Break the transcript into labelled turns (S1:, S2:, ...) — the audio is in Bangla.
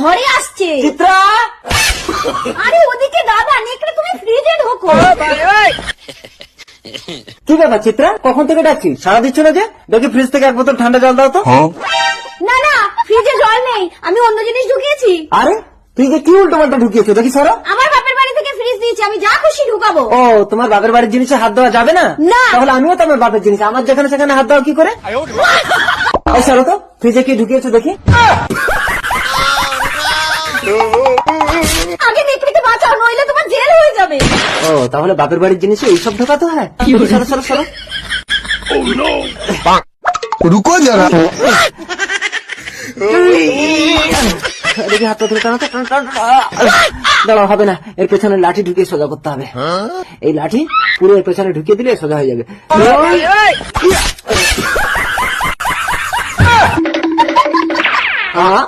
S1: ঘরে আসছে।
S2: চিত্রা,
S1: আরে ওদিকে দাদা, নেকড়ে তুমি ফ্রিজে ঢোকো।
S2: কি ব্যাপার চিত্রা, কখন থেকে ডাকছি, সারা দিচ্ছ না যে? দেখি ফ্রিজ থেকে এক বোতল ঠান্ডা জল দাও তো।
S1: না না, ফ্রিজে জল নেই, আমি অন্য জিনিস ঢুকিয়েছি।
S2: আরে ফ্রিজে কি উল্টো পাল্টা ঢুকিয়েছো, দেখি সরো।
S1: আমার বাপের বাড়ি থেকে ফ্রিজ দিয়েছি, আমি যা খুশি ঢুকাবো।
S2: ও, তোমার বাপের বাড়ির জিনিসে হাত দেওয়া যাবে না?
S1: না।
S2: তাহলে আমিও তো আমার বাপের জিনিস, আমার যেখানে সেখানে হাত দেওয়া কি করে? এই সরো তো, ফ্রিজে কি ঢুকিয়েছো দেখি।
S1: আগে নেকড়েকে বাঁচাও, নইলে তোমার জেল হয়ে যাবে।
S2: ও, তাহলে বাপের বাড়ির জিনিসে এইসব ঢোকাতে হয়? সরো সরো সরো।
S3: रुको जरा।
S2: দেখি হাতটা ধরে টানো তো, টানো, টানো, টানো। দাঁড়াও, হবে না, এর পেছনে লাঠি ঢুকিয়ে সোজা করতে হবে। এই লাঠি পুরো এর পেছনে ঢুকিয়ে দিলে সোজা হয়ে যাবে। হ্যাঁ